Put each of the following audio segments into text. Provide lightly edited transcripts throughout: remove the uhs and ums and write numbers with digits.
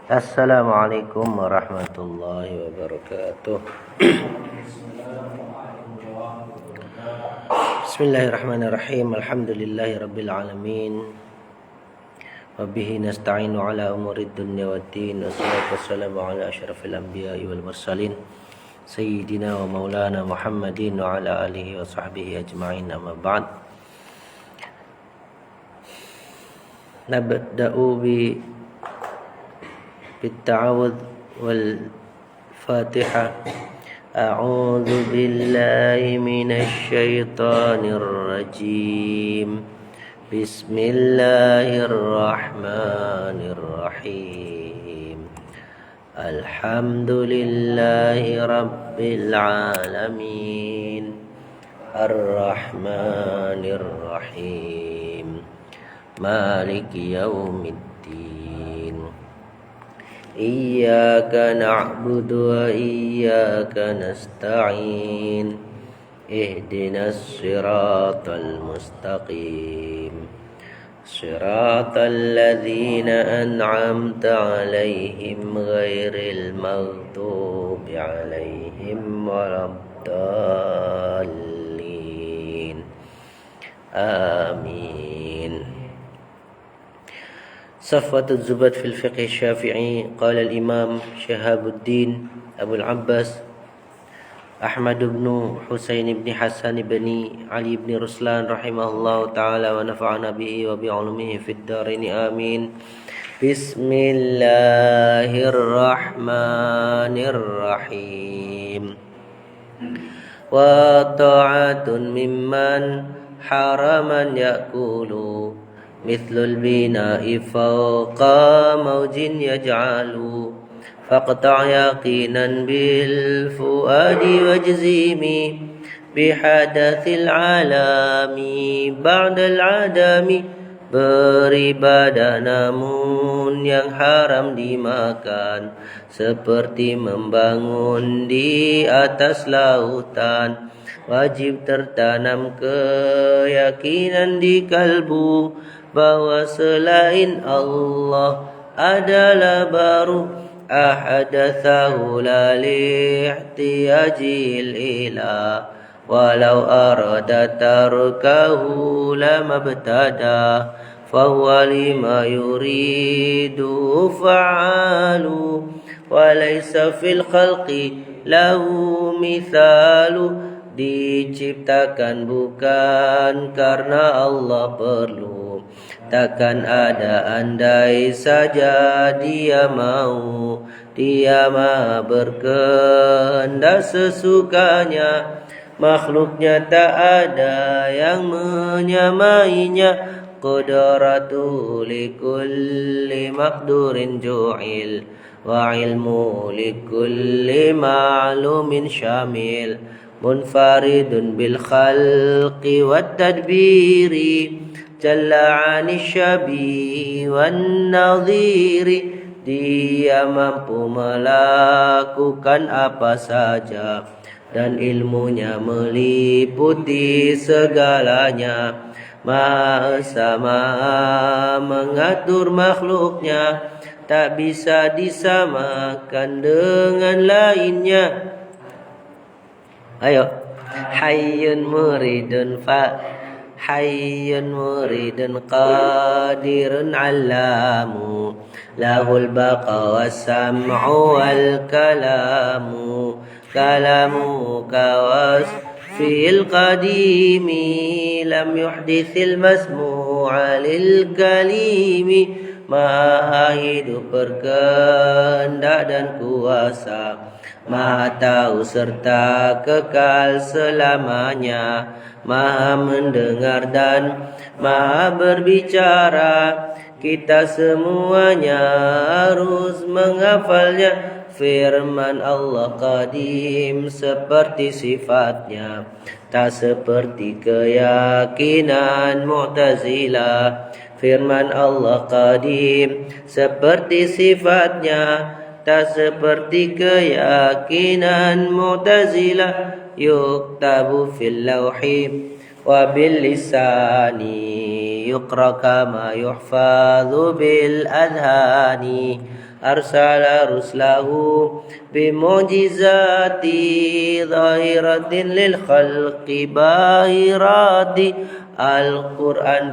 Assalamualaikum warahmatullahi wabarakatuh. Bismillahirrahmanirrahim. Alhamdulillahi rabbil alamin. Wa bihi nasta'inu ala umurid dunya waddin. Wassalatu wassalamu ala asyrafil anbiya'i wal mursalin Sayyidina wa maulana Muhammadin wa ala alihi wa sahbihi ajma'in, amma ba'd. Nabda'u بالتعوذ والفاتحة. أعوذ بالله من الشيطان الرجيم. بسم الله الرحمن الرحيم. الحمد لله رب العالمين الرحمن الرحيم مالك يوم الدين. إياك نعبد وإياك نستعين. اهدنا الصراط المستقيم صراط الذين أنعمت عليهم غير المغضوب عليهم ولا الضالين. آمين. صفوة الزبد في الفقه الشافعي. قال الإمام شهاب الدين أبو العباس أحمد بن حسين بن حسن بن علي بن رسلان رحمه الله تعالى ونفعنا به وبعلومه في الدارين آمين. بسم الله الرحمن الرحيم. وطاعة ممن حرما يأكل مثل البناء فوق موج يجعل. فاقطع يقينا بالفؤاد واجزم بحدث العالم بعد العدم. Beribadah namun yang haram dimakan, seperti membangun di atas lautan. Wajib tertanam keyakinan di kalbu bahwa selain Allah adalah baru. Ahadathahu la lihtiyajil ilah walau arada tarkahu lama btada. Fahuwa lima yuridu fa'alu walaysa fil khalqi lahu mithalu. Diciptakan bukan karena Allah perlu, takkan ada andai saja Dia mau. Dia maha berkehendak sesukanya, makhluknya tak ada yang menyamainya. Qudratu likulli maqdurin ju'il wa ilmu likulli ma'lumin syamil. Munfaridun bil khalqi wat tadbiri jalla 'anil syabi wan nadhiri. Dia mampu melakukan apa saja dan ilmunya meliputi segalanya. Maha sama mengatur makhluknya, tak bisa disamakan dengan lainnya. Ayo. Hayyun muridun hayyun muridun qadirun allamu lahul baqa was-sam'u wal kalamu. Kalamu kawas fil qadimi lam yuhdithil masmu'a lil kalimi. Maha hidup berkehendak dan kuasa, maha tahu serta kekal selamanya. Maha mendengar dan maha berbicara, kita semuanya harus menghafalnya. Firman Allah qadim seperti sifatnya, tak seperti keyakinan Mu'tazilah. Firman Allah qadim seperti sifatnya, tak seperti keyakinan Mu'tazilah. Yuktabu fil lawhi wa bil lisani yuqra kama yuhfadhu bil adhani. arsala ruslahu bimujizati zahiratin lil khalqi bahirati. Al-Quran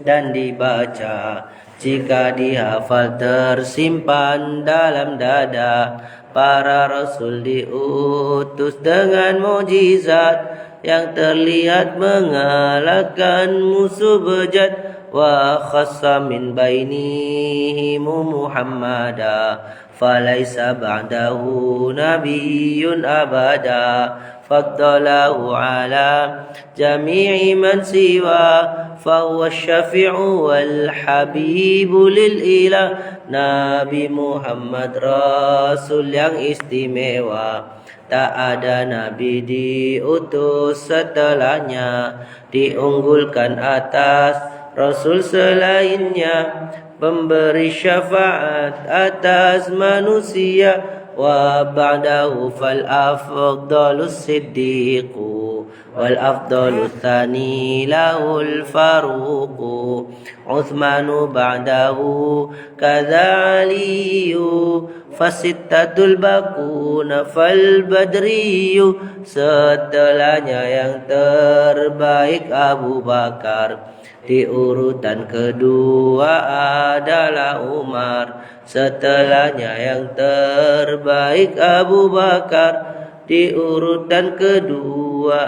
dan dibaca, jika dihafal tersimpan dalam dada. Para rasul diutus dengan mukjizat yang terlihat mengalahkan musuh bejat. Wa khassa min bainihim Muhammada falaysa ba'dahu nabiyyun abada. Faddalahu ala jami'i man siwa fahuwa syafi'u wal habibu lil ilah. Nabi Muhammad Rasul yang istimewa, tak ada nabi diutus setelahnya, diunggulkan atas Rasul selainnya, pemberi syafaat atas manusia. Wa ba'dahu fal afdalus siddiqu wal afdalus tsani lahul faruqu. Uthmanu ba'dahu kadza aliyu fasittatul bakuna fal badriyu. Setelahnya yang terbaik Abu Bakar, di urutan kedua adalah Umar. Setelahnya yang terbaik Abu Bakar, di urutan kedua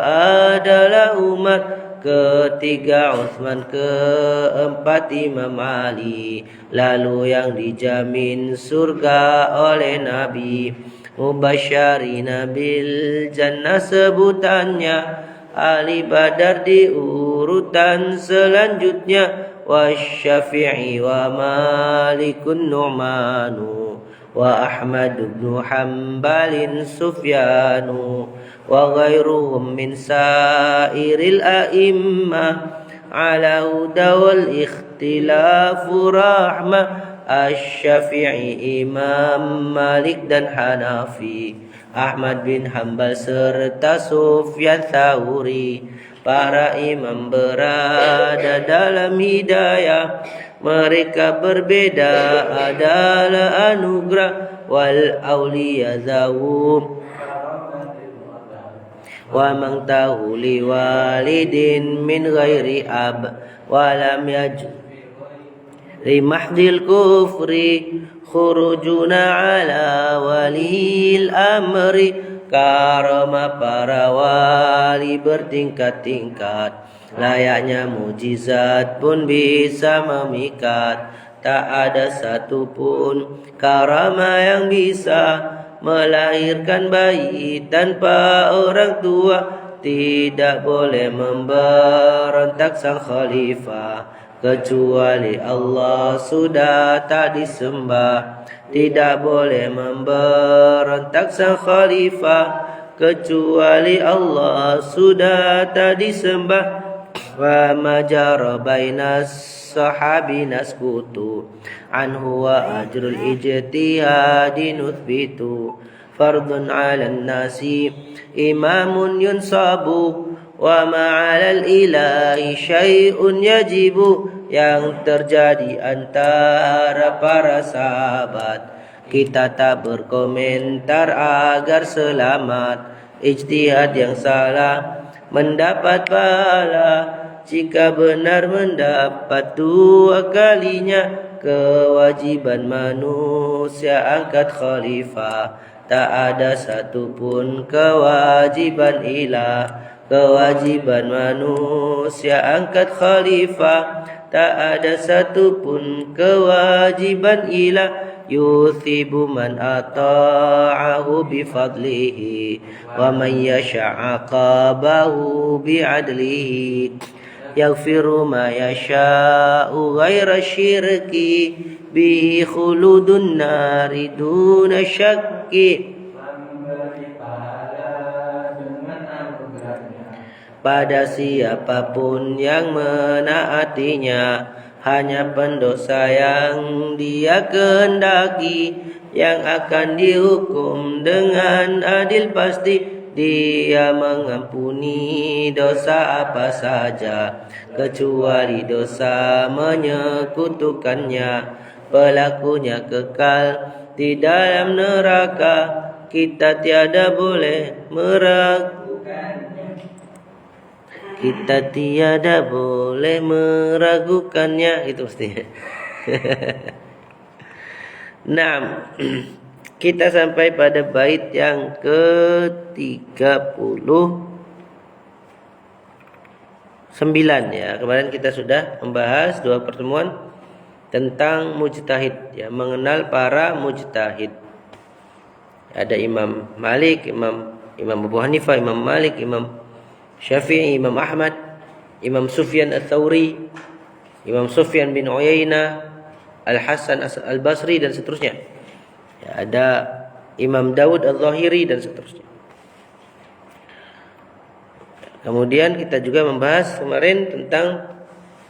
adalah Umar. Ketiga Utsman, keempat Imam Ali. Lalu yang dijamin surga oleh Nabi, mubasysyirina bil jannah sebutannya. Ali Badar di urutan selanjutnya. Wasyafi'i wa Malikun Nu'manu wa Ahmad ibn Hanbalin Sufyanu wa ghairuhum min sairil a'immah ala huda wal ikhtilafu rahmah. Asy-Syafi'i, Imam Malik dan Hanafi, Ahmad bin Hanbal serta Sufyan Tsauri. Para imam berada dalam hidayah, mereka berbeda adalah anugerah. Wal awliya zawum wa man tahu li walidin min ghairi ab wa lam yajri mahdil kufri khurujuna ala walil amri. Karama para wali bertingkat-tingkat, layaknya mujizat pun bisa memikat. Tak ada satupun karama yang bisa melahirkan bayi tanpa orang tua. Tidak boleh memberontak sang khalifah, kecuali Allah sudah tak disembah. Tidak boleh memberontak sang khalifah, kecuali Allah sudah tak disembah. Wa majara bainas sahabi nasbutu anhu wa ajrul ijtihadi nuthbitu. Fardun 'alan nasi imamun yunsabu wa ma'alal ilahi syai'un yajibu. Yang terjadi antara para sahabat, kita tak berkomentar agar selamat. Ijtihad yang salah mendapat pahala, jika benar mendapat dua kalinya. Kewajiban manusia angkat khalifah, tak ada satupun kewajiban ilah. Kewajiban manusia angkat khalifah, tak ada satupun kewajiban ilah. Yuthibu man ata'ahu bifadlihi wa man yasha'aqabahu bi'adlihi. Yaghfiru ma yasha'u ghaira syirki bihi khuludun nari duna syakki. Pada siapapun yang menaatinya, hanya pendosa yang dia kehendaki yang akan dihukum dengan adil pasti. Dia mengampuni dosa apa saja, kecuali dosa menyekutukannya. pelakunya kekal di dalam neraka. Kita tiada boleh kita tiada boleh meragukannya, itu mestinya. Nah, kita sampai pada bait yang ke-39 ya. Kemarin kita sudah membahas 2 pertemuan tentang mujtahid ya, mengenal para mujtahid. Ada Imam Malik, Imam Abu Hanifah, Imam Malik, Imam Syafi'i, Imam Ahmad, Imam Sufyan Ats-Tsauri, Imam Sufyan bin Uyainah, Al-Hasan Al-Basri dan seterusnya. Ya, ada Imam Daud Al-Zahiri dan seterusnya. Kemudian kita juga membahas kemarin tentang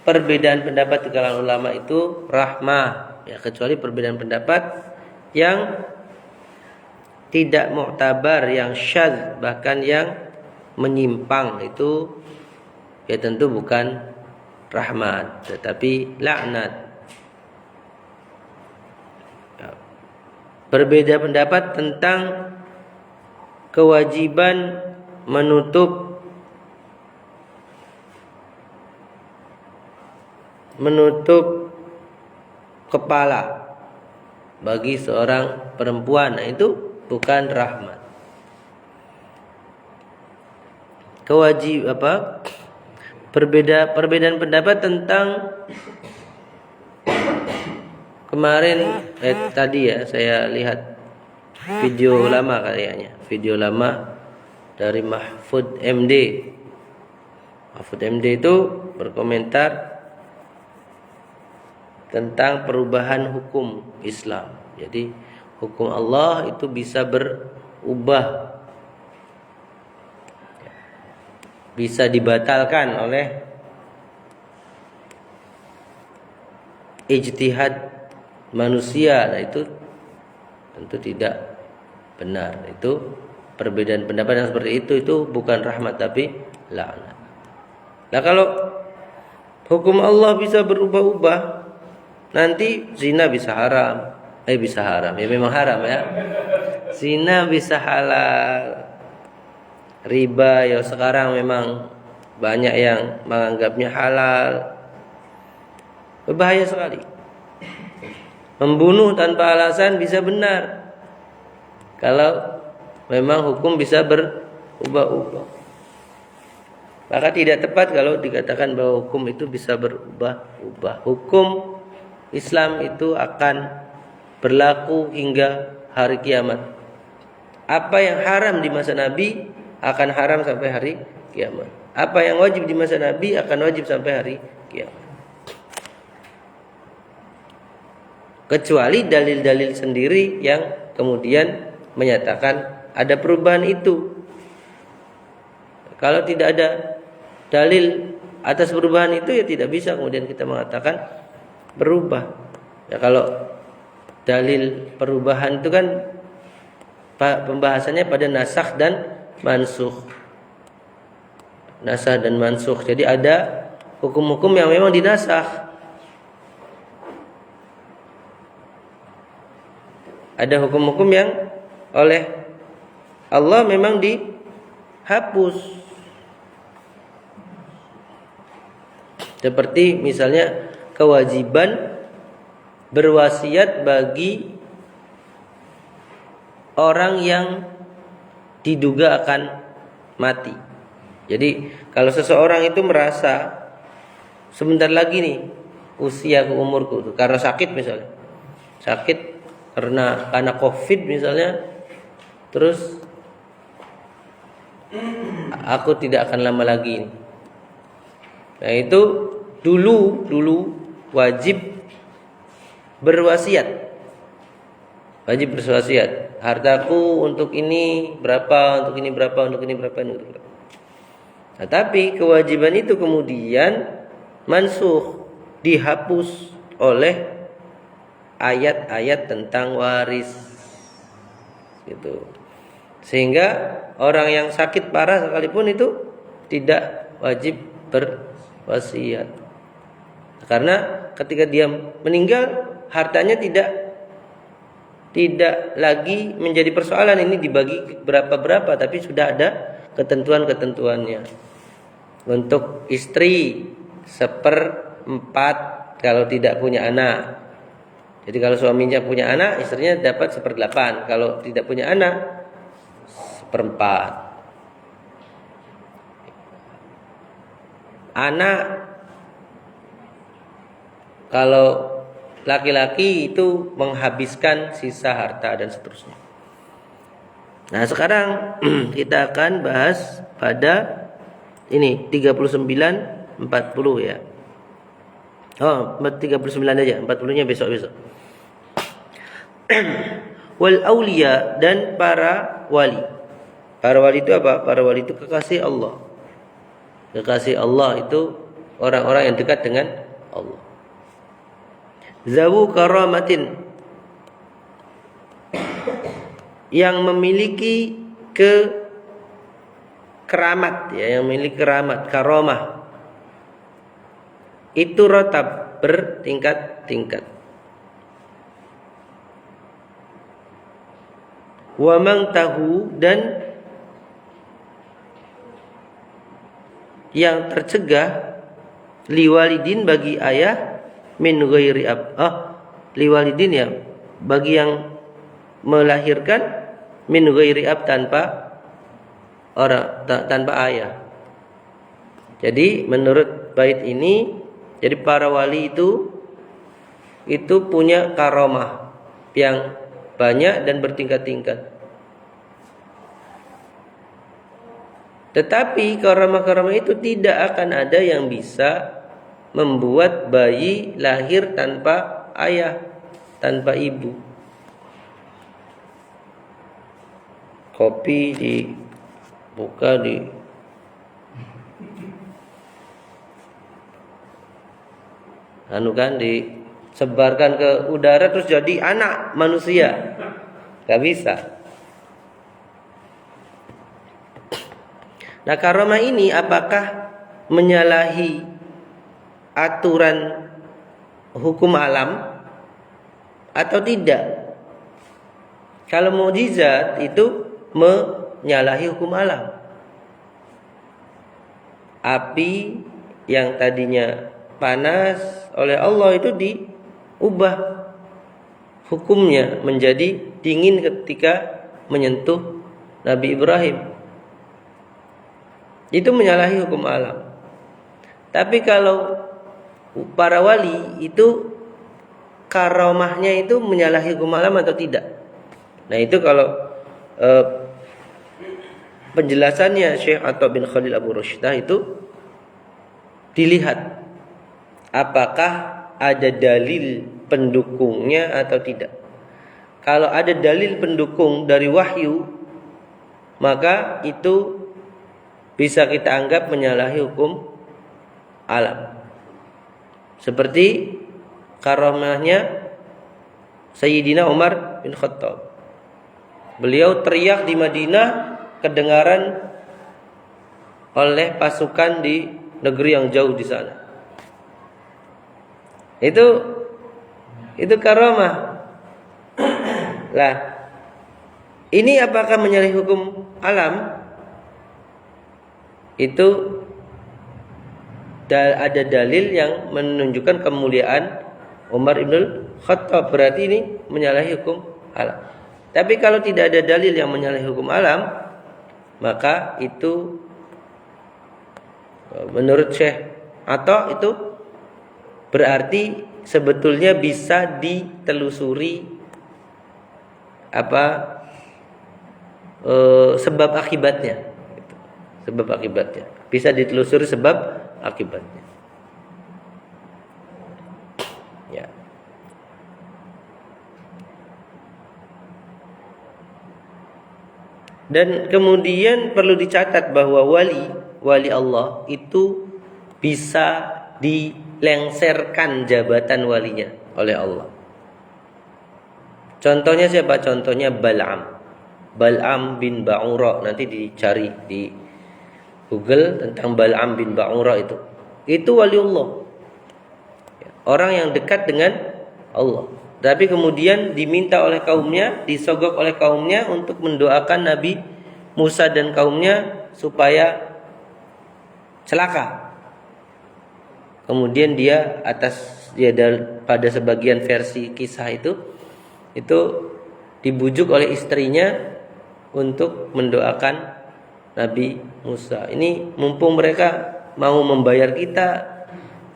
perbedaan pendapat di kalangan ulama itu rahmah, ya, kecuali perbedaan pendapat yang tidak mu'tabar, yang syadz, bahkan yang menyimpang, itu ya tentu bukan rahmat tetapi laknat. Ya. Berbeda pendapat tentang kewajiban menutup kepala bagi seorang perempuan, nah, itu bukan rahmat. Perbedaan pendapat tentang kemarin tadi ya, saya lihat video lama kayaknya, video lama dari Mahfud MD. Mahfud MD itu berkomentar tentang perubahan hukum Islam. Jadi hukum Allah itu bisa berubah, bisa dibatalkan oleh ijtihad manusia. Nah, itu tentu tidak benar. Itu perbedaan pendapat yang seperti itu bukan rahmat tapi laknat. Nah, kalau hukum Allah bisa berubah-ubah, nanti zina bisa haram. Bisa haram. Ya memang haram ya. Zina bisa halal. Riba ya sekarang memang banyak yang menganggapnya halal. Berbahaya sekali. Membunuh tanpa alasan bisa benar, kalau memang hukum bisa berubah-ubah. Maka tidak tepat kalau dikatakan bahwa hukum itu bisa berubah-ubah. Hukum Islam itu akan berlaku hingga hari kiamat. Apa yang haram di masa Nabi akan haram sampai hari kiamat. Apa yang wajib di masa Nabi akan wajib sampai hari kiamat. Kecuali dalil-dalil sendiri yang kemudian menyatakan ada perubahan itu. Kalau tidak ada dalil atas perubahan itu, ya tidak bisa kemudian kita mengatakan berubah. Ya, kalau dalil perubahan itu kan pembahasannya pada nasakh dan mansukh. Nasakh dan mansukh. Jadi ada hukum-hukum yang memang dinasakh. Ada hukum-hukum yang oleh Allah memang dihapus. Seperti misalnya kewajiban berwasiat bagi orang yang diduga akan mati. Jadi kalau seseorang itu merasa sebentar lagi nih usiaku, umurku tuh, karena sakit misalnya, sakit karena COVID misalnya, terus aku tidak akan lama lagi. Nah, itu dulu wajib berwasiat. Wajib berwasiat. Hartaku untuk ini berapa, untuk ini berapa, untuk ini berapa, untuk ini berapa. Nah, tapi kewajiban itu kemudian mansukh, dihapus oleh ayat-ayat tentang waris. Gitu. Sehingga orang yang sakit parah sekalipun itu tidak wajib berwasiat. Karena ketika dia meninggal, hartanya tidak lagi menjadi persoalan, ini dibagi berapa-berapa, tapi sudah ada ketentuan-ketentuannya. Untuk istri 1/4 kalau tidak punya anak. Jadi kalau suaminya punya anak, istrinya dapat 1/8. Kalau tidak punya anak, 1/4. Anak kalau laki-laki itu menghabiskan sisa harta dan seterusnya. Nah, sekarang kita akan bahas pada ini 39 40 ya. Oh, 39 aja, 40-nya besok-besok. Wal auliya, dan para wali. Para wali itu apa? Para wali itu kekasih Allah. Kekasih Allah itu orang-orang yang dekat dengan Allah. Zawu karamatin, yang memiliki keramat ya, yang memiliki keramat, karamah. Itu rotab, bertingkat-tingkat. Wa man tahu, dan yang tercegah, liwalidin, bagi ayah, min ghairi ab. Liwalidin ya, bagi yang melahirkan, min ghairi ab, tanpa ayah. Jadi menurut bait ini, jadi para wali itu punya karamah yang banyak dan bertingkat-tingkat. Tetapi karamah-karamah itu tidak akan ada yang bisa membuat bayi lahir tanpa ayah, tanpa ibu. Kopi dibuka, disebarkan ke udara terus jadi anak manusia. Gak bisa. Nah, karamah ini apakah menyalahi aturan hukum alam atau tidak? Kalau mukjizat itu menyalahi hukum alam. Api yang tadinya panas oleh Allah itu diubah hukumnya menjadi dingin ketika menyentuh Nabi Ibrahim. Itu menyalahi hukum alam. Tapi kalau para wali itu karamahnya itu menyalahi hukum alam atau tidak? Nah, itu kalau penjelasannya Syekh Atha bin Khalil Abu Rushdah itu dilihat apakah ada dalil pendukungnya atau tidak. Kalau ada dalil pendukung dari wahyu, maka itu bisa kita anggap menyalahi hukum alam. Seperti karamahnya Sayyidina Umar bin Khattab. Beliau teriak di Madinah, kedengaran oleh pasukan di negeri yang jauh di sana. Itu karamah. Lah, ini apakah menyalahi hukum alam? Itu ada dalil yang menunjukkan kemuliaan Umar bin Khattab, berarti ini menyalahi hukum alam. Tapi kalau tidak ada dalil yang menyalahi hukum alam, maka itu menurut Syekh Atha itu berarti sebetulnya bisa ditelusuri sebab akibatnya. Sebab akibatnya bisa ditelusuri, sebab akibatnya. Ya. Dan kemudian perlu dicatat bahwa wali Allah itu bisa dilengserkan jabatan walinya oleh Allah. Contohnya siapa? Contohnya Bal'am bin Ba'ura. Nanti dicari di Google tentang Bal'am bin Ba'ura itu waliullah. Orang yang dekat dengan Allah. Tapi kemudian diminta oleh kaumnya, disogok oleh kaumnya untuk mendoakan Nabi Musa dan kaumnya supaya celaka. Kemudian dia pada sebagian versi kisah itu dibujuk oleh istrinya untuk mendoakan Nabi Musa. Ini mumpung mereka mau membayar kita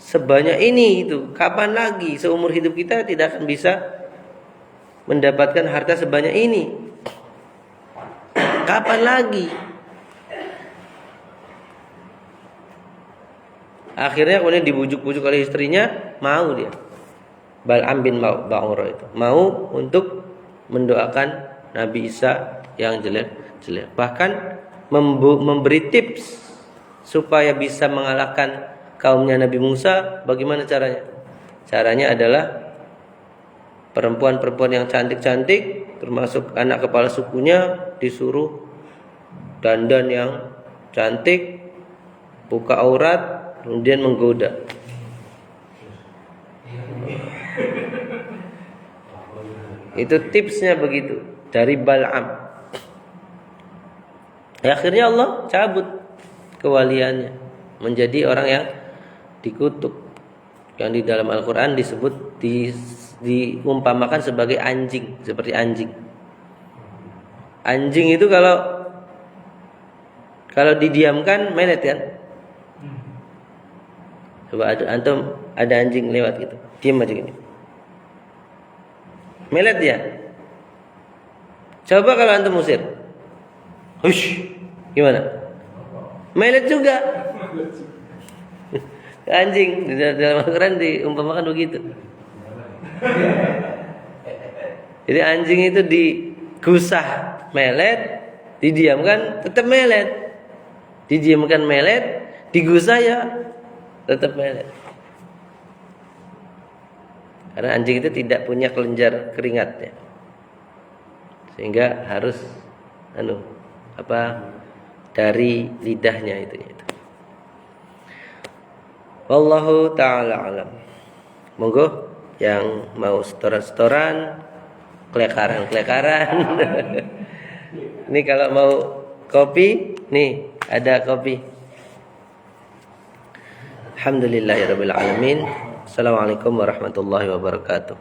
sebanyak ini, itu kapan lagi seumur hidup kita tidak akan bisa mendapatkan harta sebanyak ini? Kapan lagi? Akhirnya kemudian dibujuk-bujuk oleh istrinya, mau dia. Bal'am bin Ba'ura itu mau untuk mendoakan Nabi Isa yang jelek-jelek. Bahkan memberi tips supaya bisa mengalahkan kaumnya Nabi Musa. Bagaimana caranya? Caranya adalah perempuan-perempuan yang cantik-cantik, termasuk anak kepala sukunya, disuruh dandan yang cantik, buka aurat, kemudian menggoda. Itu tipsnya begitu dari Bal'am. Akhirnya Allah cabut kewaliannya, menjadi orang yang dikutuk, yang di dalam Al-Quran disebut diumpamakan sebagai anjing, seperti anjing. Anjing itu kalau didiamkan melet kan? Coba antum ada anjing lewat gitu, diam aja gini, melet dia. Coba kalau antum usir, hush, gimana? Melet juga. Anjing di dalam Al-Quran diumpamakan begitu. Jadi anjing itu digusah melet, didiamkan tetap melet, didiamkan melet, digusah ya tetap melet. Karena anjing itu tidak punya kelenjar keringatnya, sehingga harus dari lidahnya itu. Wallahu ta'ala alam. Monggo yang mau setoran-setoran, kelekaran. Ini kalau mau kopi, nih ada kopi. Alhamdulillahirabbil alamin. Assalamualaikum warahmatullahi wabarakatuh.